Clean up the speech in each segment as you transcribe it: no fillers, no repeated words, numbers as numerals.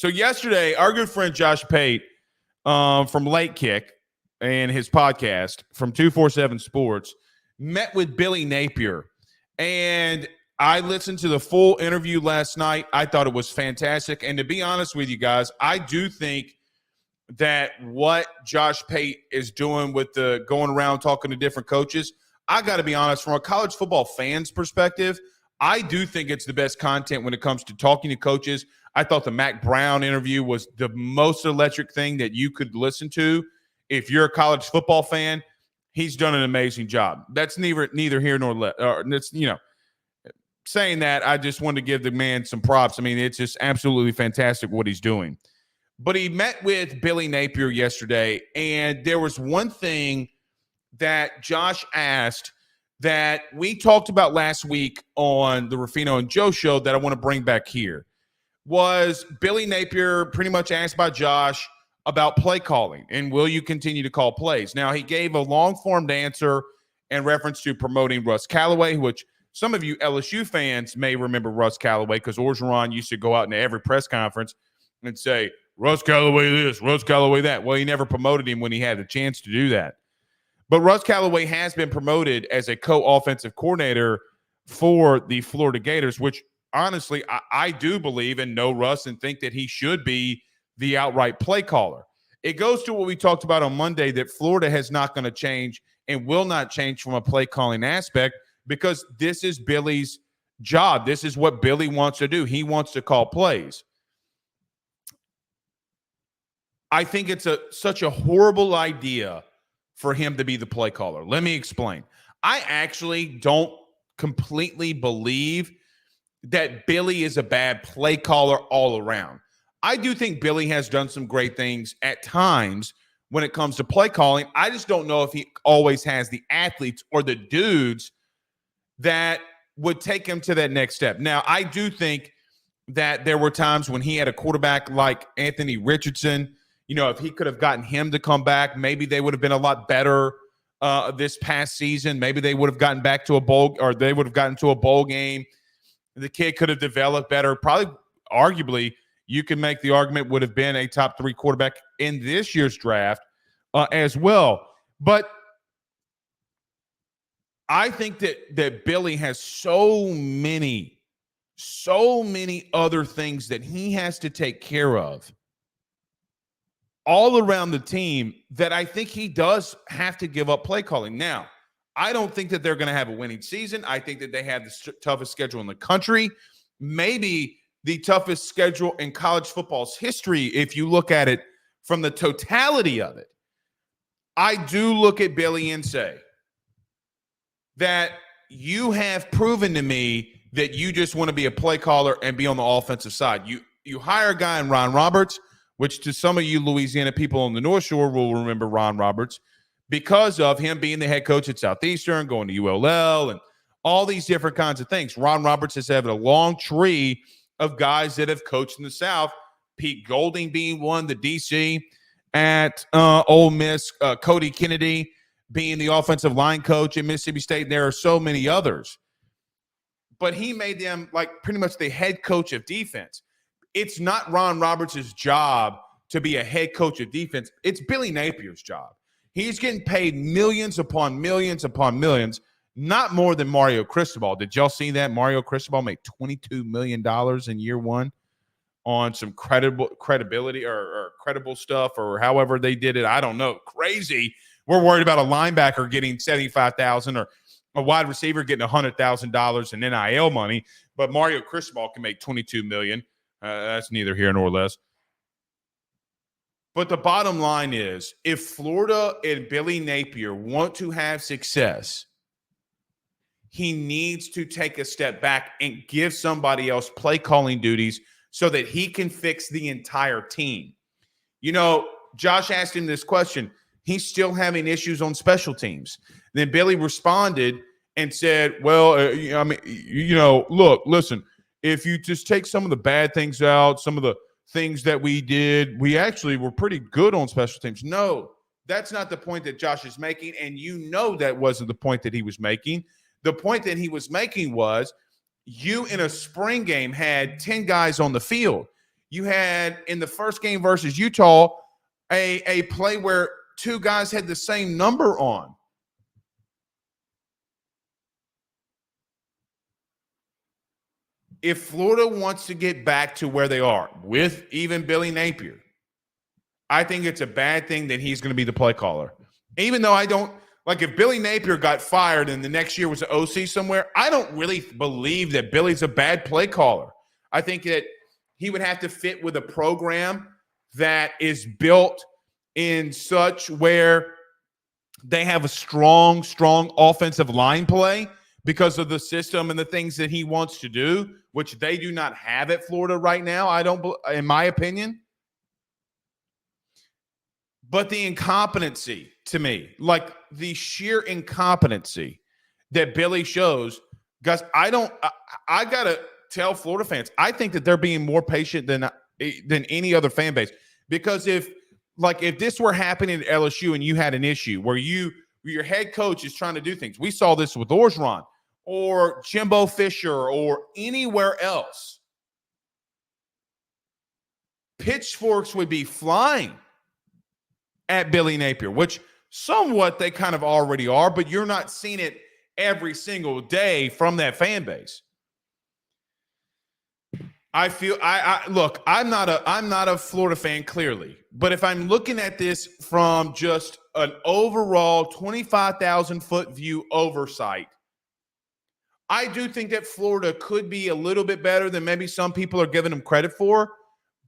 So yesterday, our good friend Josh Pate from Late Kick and his podcast from 247 Sports met with Billy Napier. And I listened to the full interview last night. I thought it was fantastic. And to be honest with you guys, I do think that what Josh Pate is doing with the going around talking to different coaches, I got to be honest, from a college football fan's perspective, I do think it's the best content when it comes to talking to coaches. I thought the Mac Brown interview was the most electric thing that you could listen to. If you're a college football fan, he's done an amazing job. That's neither here nor there. It's, saying that, I just wanted to give the man some props. I mean, it's just absolutely fantastic what he's doing. But he met with Billy Napier yesterday, and there was one thing that Josh asked that we talked about last week on the Ruffino and Joe show that I want to bring back here. Was Billy Napier pretty much asked by Josh about play calling and will you continue to call plays? Now, he gave a long-formed answer in reference to promoting Russ Callaway, which some of you LSU fans may remember Russ Callaway because Orgeron used to go out into every press conference and say, Russ Callaway this, Russ Callaway that. Well, he never promoted him when he had the chance to do that. But Russ Callaway has been promoted as a co-offensive coordinator for the Florida Gators, which honestly, I do believe and know Russ and think that he should be the outright play caller. It goes to what we talked about on Monday, that Florida has not going to change and will not change from a play calling aspect because this is Billy's job. This is what Billy wants to do. He wants to call plays. I think it's such a horrible idea for him to be the play caller. Let me explain. I actually don't completely believe that Billy is a bad play caller all around. I do think Billy has done some great things at times when it comes to play calling. I just don't know if he always has the athletes or the dudes that would take him to that next step. Now, I do think that there were times when he had a quarterback like Anthony Richardson. If he could have gotten him to come back, maybe they would have been a lot better this past season. Maybe they would have gotten back to a bowl, or they would have gotten to a bowl game. The kid could have developed better. Probably, arguably, you can make the argument would have been a top 3 quarterback in this year's draft as well. But I think that Billy has so many other things that he has to take care of all around the team that I think he does have to give up play calling. Now, I don't think that they're going to have a winning season. I think that they have the toughest schedule in the country, maybe the toughest schedule in college football's history if you look at it from the totality of it. I do look at Billy and say that you have proven to me that you just want to be a play caller and be on the offensive side. You hire a guy in Ron Roberts, which to some of you Louisiana people on the North Shore will remember Ron Roberts because of him being the head coach at Southeastern, going to ULL, and all these different kinds of things. Ron Roberts has had a long tree of guys that have coached in the South, Pete Golding being one, the DC at Ole Miss, Cody Kennedy being the offensive line coach at Mississippi State. And there are so many others. But he made them like pretty much the head coach of defense. It's not Ron Roberts' job to be a head coach of defense. It's Billy Napier's job. He's getting paid millions upon millions upon millions, not more than Mario Cristobal. Did y'all see that? Mario Cristobal made $22 million in year one on some credibility or credible stuff or however they did it. I don't know. Crazy. We're worried about a linebacker getting $75,000 or a wide receiver getting $100,000 in NIL money, but Mario Cristobal can make $22 million. That's neither here nor less. But the bottom line is, if Florida and Billy Napier want to have success, he needs to take a step back and give somebody else play calling duties so that he can fix the entire team. Josh asked him this question. He's still having issues on special teams. Then Billy responded and said, well, look, listen, if you just take some of the bad things out, some of the things that we did, we actually were pretty good on special teams. No, that's not the point that Josh is making, and that wasn't the point that he was making. The point that he was making was you in a spring game had 10 guys on the field. You had in the first game versus Utah a play where two guys had the same number on. If Florida wants to get back to where they are with even Billy Napier, I think it's a bad thing that he's going to be the play caller. Even though I don't like if Billy Napier got fired and the next year was an OC somewhere, I don't really believe that Billy's a bad play caller. I think that he would have to fit with a program that is built in such where they have a strong offensive line play because of the system and the things that he wants to do, which they do not have at Florida right now, I don't, in my opinion. But the incompetency to me, like the sheer incompetency that Billy shows, guys, I got to tell Florida fans, I think that they're being more patient than any other fan base. Because if this were happening at LSU and you had an issue where your head coach is trying to do things, we saw this with Orgeron or Jimbo Fisher or anywhere else, pitchforks would be flying at Billy Napier, which somewhat they kind of already are, but you're not seeing it every single day from that fan base. I feel look, I'm not a Florida fan clearly, but if I'm looking at this from just an overall 25,000 foot view oversight, I do think that Florida could be a little bit better than maybe some people are giving them credit for,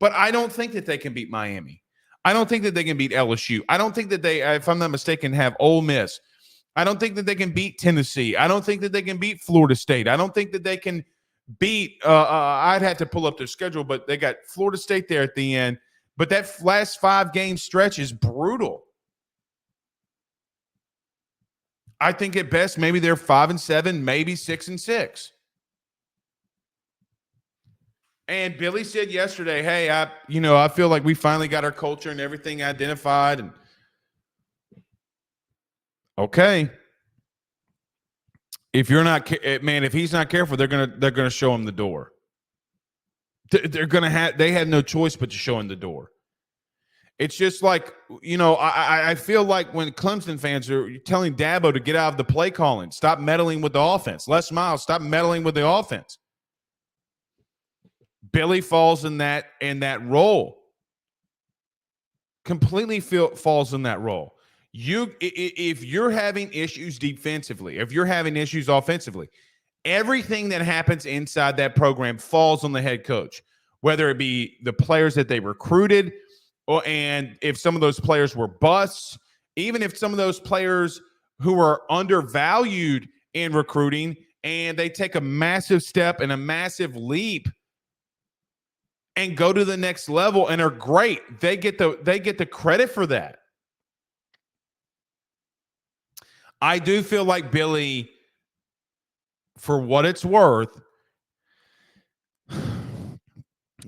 but I don't think that they can beat Miami. I don't think that they can beat LSU. I don't think that they, if I'm not mistaken, have Ole Miss. I don't think that they can beat Tennessee. I don't think that they can beat Florida State. I don't think that they can beat I'd have to pull up their schedule, but they got Florida State there at the end. But that last 5 game stretch is brutal. I think at best maybe they're 5-7, maybe 6-6. And Billy said yesterday, hey, I feel like we finally got our culture and everything identified. And okay. If you're not, man, if he's not careful, they're gonna show him the door. They had no choice but to show him the door. It's just like, I feel like when Clemson fans are telling Dabo to get out of the play calling, stop meddling with the offense. Les Miles, stop meddling with the offense. Billy falls in that role. Completely falls in that role. If you're having issues defensively, if you're having issues offensively, everything that happens inside that program falls on the head coach, whether it be the players that they recruited, and if some of those players were busts, even if some of those players who are undervalued in recruiting and they take a massive step and a massive leap and go to the next level and are great, they get the credit for that. I do feel like Billy, for what it's worth,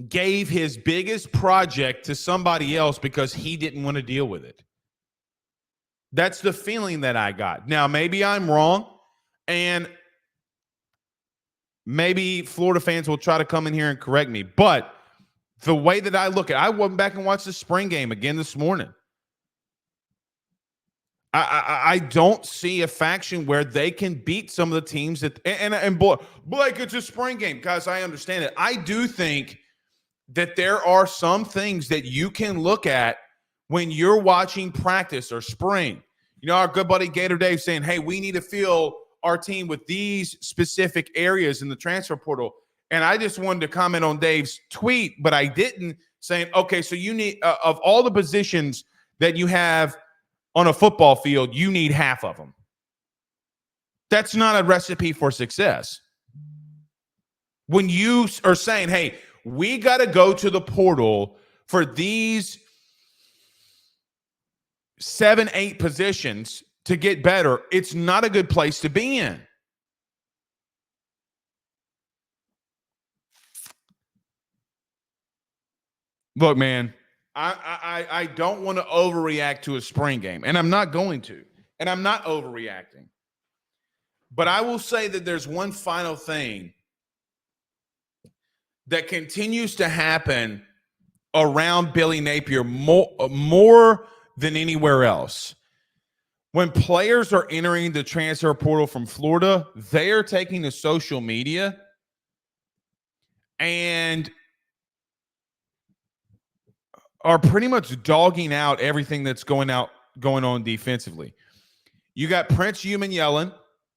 gave his biggest project to somebody else because he didn't want to deal with it. That's the feeling that I got. Now, maybe I'm wrong, and maybe Florida fans will try to come in here and correct me, but the way that I look at it, I went back and watched the spring game again this morning. I don't see a faction where they can beat some of the teams that and Blake, it's a spring game, guys. I understand it. I do think that there are some things that you can look at when you're watching practice or spring. Our good buddy Gator Dave saying, "Hey, we need to fill our team with these specific areas in the transfer portal." And I just wanted to comment on Dave's tweet, but I didn't, saying, "Okay, so you need of all the positions that you have on a football field, you need half of them." That's not a recipe for success. When you are saying, hey, we got to go to the portal for these 7-8 positions to get better, it's not a good place to be in. Look, man, I don't want to overreact to a spring game, and I'm not going to, and I'm not overreacting. But I will say that there's one final thing that continues to happen around Billy Napier more than anywhere else. When players are entering the transfer portal from Florida, they are taking to social media and are pretty much dogging out everything that's going on defensively. You got Prince Human yelling,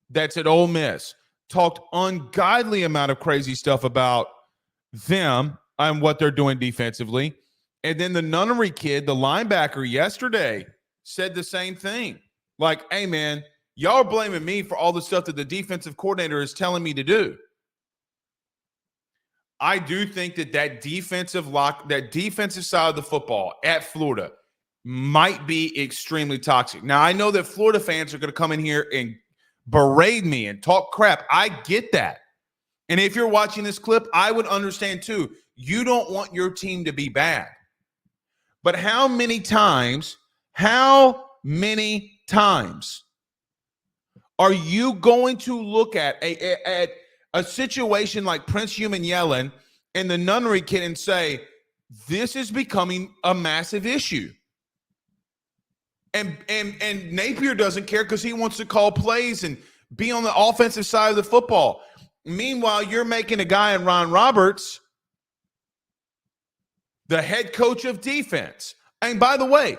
that's at Ole Miss, talked ungodly amount of crazy stuff about them and what they're doing defensively. And then the Nunnery kid, the linebacker yesterday, said the same thing. Like, hey, man, y'all are blaming me for all the stuff that the defensive coordinator is telling me to do. I do think that defensive side of the football at Florida might be extremely toxic. Now, I know that Florida fans are going to come in here and berate me and talk crap. I get that. And if you're watching this clip, I would understand too. You don't want your team to be bad. But how many times are you going to look at a situation like Prince Human yelling and the Nunnery kid and say, this is becoming a massive issue? And Napier doesn't care because he wants to call plays and be on the offensive side of the football. Meanwhile, you're making a guy in Ron Roberts the head coach of defense. And by the way,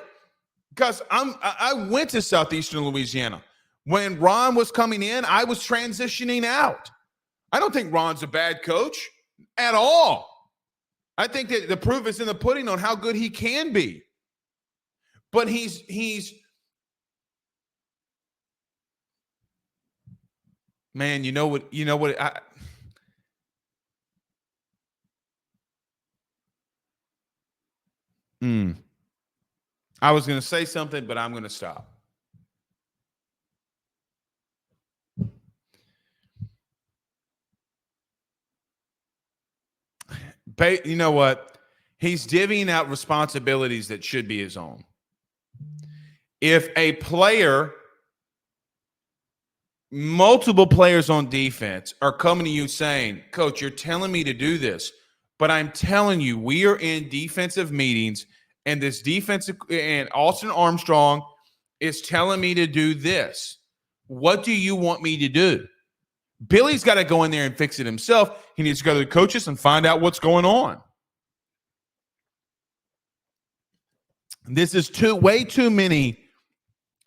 because I went to Southeastern Louisiana. When Ron was coming in, I was transitioning out. I don't think Ron's a bad coach at all. I think that the proof is in the pudding on how good he can be. But he's man, you know what I was going to say something, but I'm going to stop. You know what? He's divvying out responsibilities that should be his own. If a player, multiple players on defense are coming to you saying, Coach, you're telling me to do this, but I'm telling you, we are in defensive meetings and this defensive and Austin Armstrong is telling me to do this. What do you want me to do? Billy's got to go in there and fix it himself. He needs to go to the coaches and find out what's going on. This is way too many,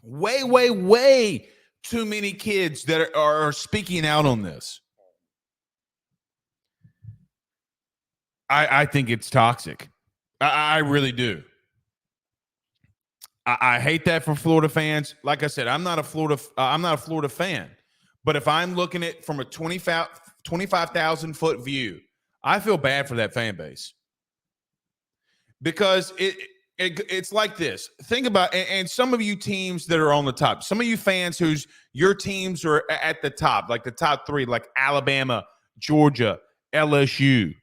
way too many kids that are speaking out on this. I think it's toxic. I really do. I hate that for Florida fans. Like I said, I'm not a Florida fan. But if I'm looking at from a 25,000 foot view, I feel bad for that fan base because it's like this. Think about and some of you teams that are on the top, some of you fans your teams are at the top, like the top three, like Alabama, Georgia, LSU.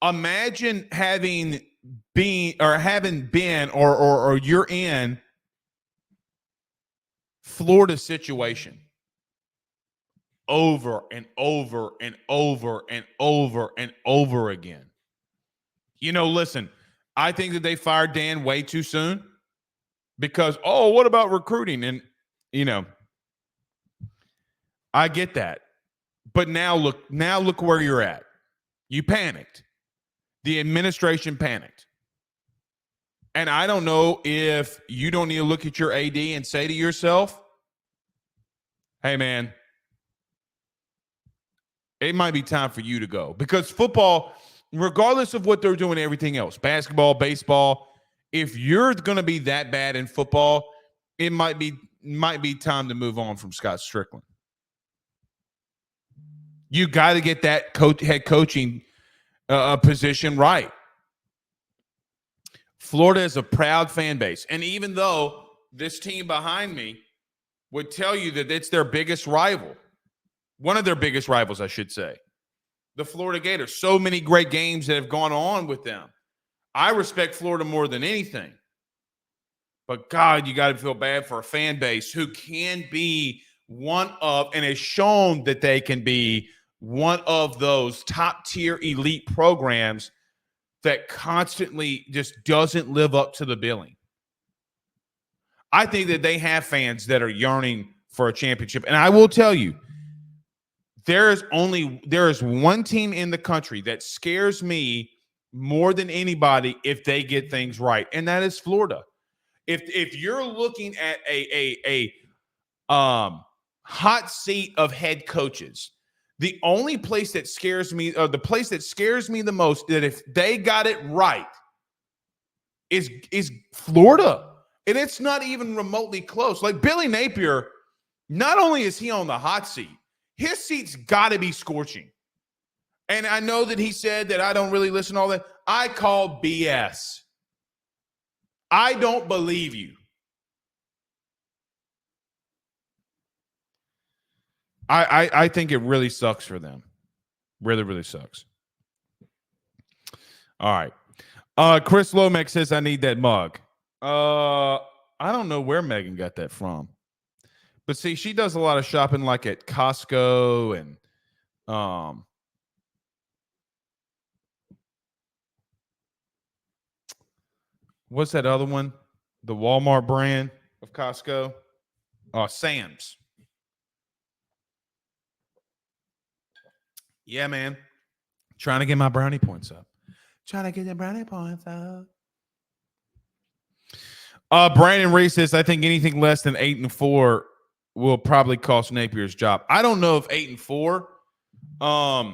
Imagine having been or you're in Florida situation over and over and over and over and over again. Listen, I think that they fired Dan way too soon because, what about recruiting? And, I get that. But now look where you're at. You panicked. The administration panicked. And I don't know if you don't need to look at your AD and say to yourself, hey, man, it might be time for you to go. Because football, regardless of what they're doing, everything else, basketball, baseball, if you're going to be that bad in football, it might be time to move on from Scott Strickland. You got to get that head coaching position right. Florida is a proud fan base. And even though this team behind me would tell you that it's their biggest rival, one of their biggest rivals, I should say, the Florida Gator. So many great games that have gone on with them. I respect Florida more than anything. But, God, you got to feel bad for a fan base who can be one of and has shown that they can be one of those top-tier elite programs that constantly just doesn't live up to the billing. I think that they have fans that are yearning for a championship. And I will tell you, there is one team in the country that scares me more than anybody if they get things right, and that is Florida. If you're looking at a hot seat of head coaches, the only place that scares me, or the place that scares me the most, that if they got it right, is Florida. And it's not even remotely close. Like Billy Napier, not only is he on the hot seat, his seat's got to be scorching. And I know that he said that I don't really listen to all that. I call BS. I don't believe you. I think it really sucks for them. Really, really sucks. All right. Chris Lomax says, I need that mug. I don't know where Megan got that from. But see, she does a lot of shopping like at Costco and what's that other one? The Walmart brand of Costco? Sam's. Yeah, man. Trying to get my brownie points up. Trying to get the brownie points up. Brandon Reese says, I think anything less than 8-4 will probably cost Napier's job. I don't know if 8-4. I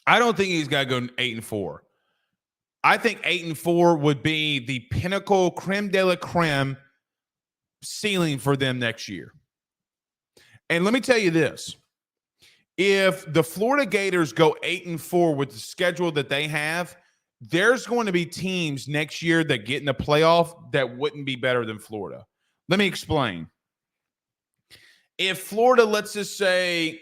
don't think he's got to go 8-4. I think 8-4 would be the pinnacle, creme de la creme ceiling for them next year. And let me tell you this. If the Florida Gators go 8-4 with the schedule that they have, there's going to be teams next year that get in the playoff that wouldn't be better than Florida. Let me explain. If Florida, let's just say,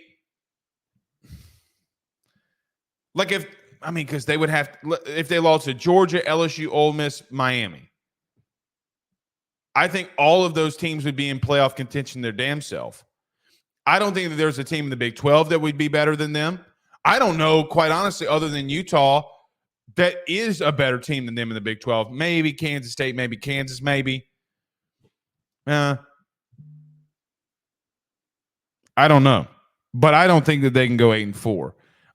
because they would have, if they lost to Georgia, LSU, Ole Miss, Miami, I think all of those teams would be in playoff contention their damn self. I don't think that there's a team in the Big 12 that would be better than them. I don't know, quite honestly, other than Utah, that is a better team than them in the Big 12. Maybe Kansas State, maybe Kansas, maybe. I don't know. But I don't think that they can go 8-4.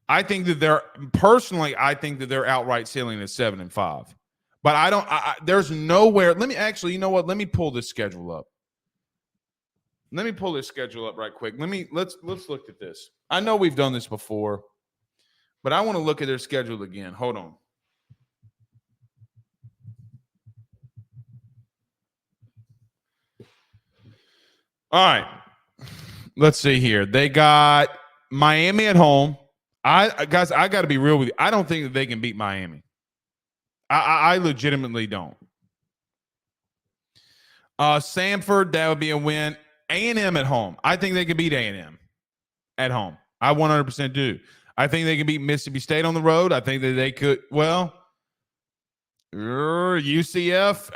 I think that I think that their outright ceiling is 7-5. But there's nowhere. Let me actually, you know what? Let me pull this schedule up. Let me pull this schedule up right quick. Let's look at this. I know we've done this before, but I want to look at their schedule again. Hold on. All right. Let's see here. They got Miami at home. Guys, I got to be real with you. I don't think that they can beat Miami. I legitimately don't. Samford, that would be a win. A&M at home. I think they could beat A&M at home. I 100% do. I think they can beat Mississippi State on the road. I think that they could. Well, UCF,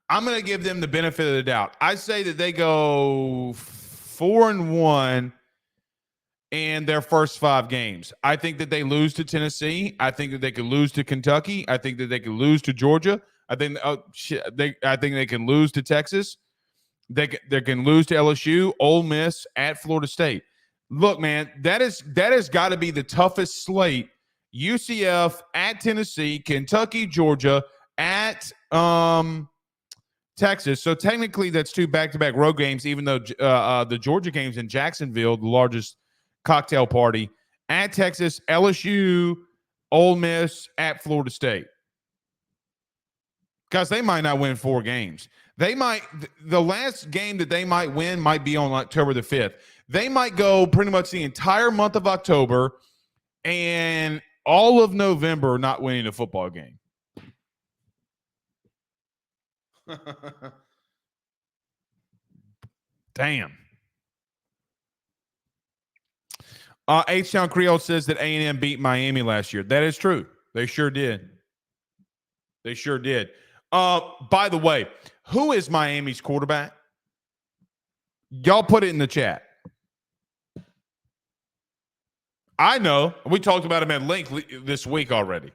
I'm going to give them the benefit of the doubt. I say that they go 4-1 in their first 5 games. I think that they lose to Tennessee. I think that they could lose to Kentucky. I think that they could lose to Georgia. I think they can lose to Texas. They can lose to LSU, Ole Miss, at Florida State. Look, man, that has got to be the toughest slate. UCF at Tennessee, Kentucky, Georgia, at Texas. So technically, that's 2 back-to-back road games. Even though the Georgia game's in Jacksonville, the largest cocktail party, at Texas, LSU, Ole Miss, at Florida State. Guys, they might not win 4 games. The last game that they might win might be on October the 5th. They might go pretty much the entire month of October and all of November not winning a football game. Damn. H-Town Creole says that A&M beat Miami last year. That is true. They sure did. They sure did. By the way, who is Miami's quarterback? Y'all put it in the chat. I know. We talked about him at length this week already.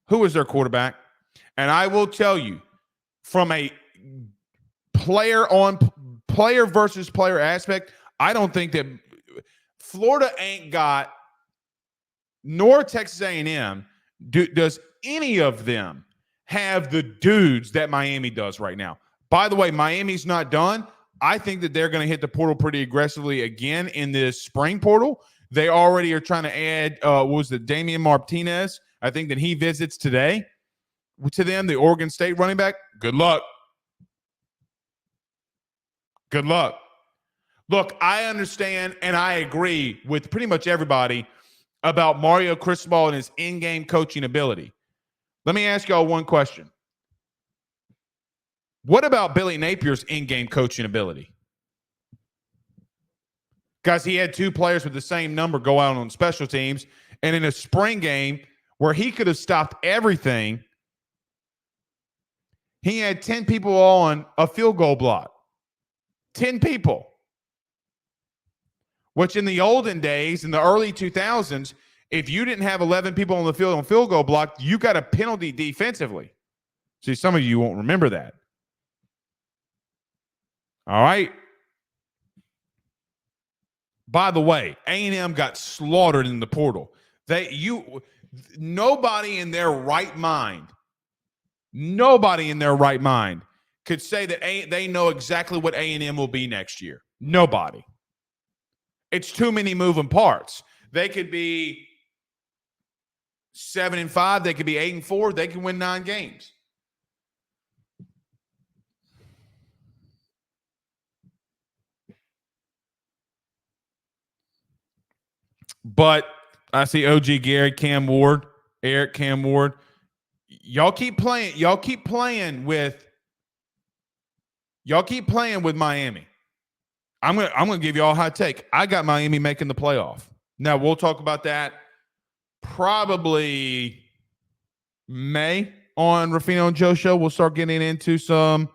Who is their quarterback? And I will tell you, from a player versus player aspect, I don't think that Florida ain't got, nor Texas A&M does any of them have the dudes that Miami does right now. By the way, Miami's not done. I think that they're going to hit the portal pretty aggressively again in this spring portal. They already are trying to add, Damian Martinez. I think that he visits today to them, the Oregon State running back. Good luck. Good luck. Look, I understand and I agree with pretty much everybody about Mario Cristobal and his in-game coaching ability. Let me ask y'all one question. What about Billy Napier's in-game coaching ability? Guys, he had two players with the same number go out on special teams, and in a spring game where he could have stopped everything, he had 10 people on a field goal block. 10 people. Which in the olden days, in the early 2000s, if you didn't have 11 people on the field on field goal block, you got a penalty defensively. See, some of you won't remember that. All right. By the way, A&M got slaughtered in the portal. Nobody in their right mind could say that they know exactly what A&M will be next year. Nobody. It's too many moving parts. They could be 7-5. They could be 8-4. They can win 9 games. But I see OG Gary, Cam Ward, Eric Cam Ward. Y'all keep playing with Miami. I'm gonna give you all a hot take. I got Miami making the playoff. Now we'll talk about that probably May on Ruffino and Joe show. We'll start getting into some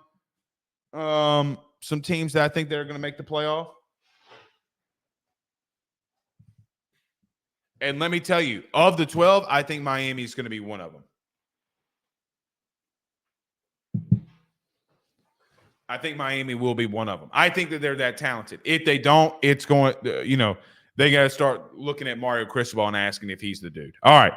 teams that I think they're gonna make the playoff. And let me tell you, of the 12, I think Miami is going to be one of them. I think Miami will be one of them. I think that they're that talented. If they don't, it's going, they got to start looking at Mario Cristobal and asking if he's the dude. All right.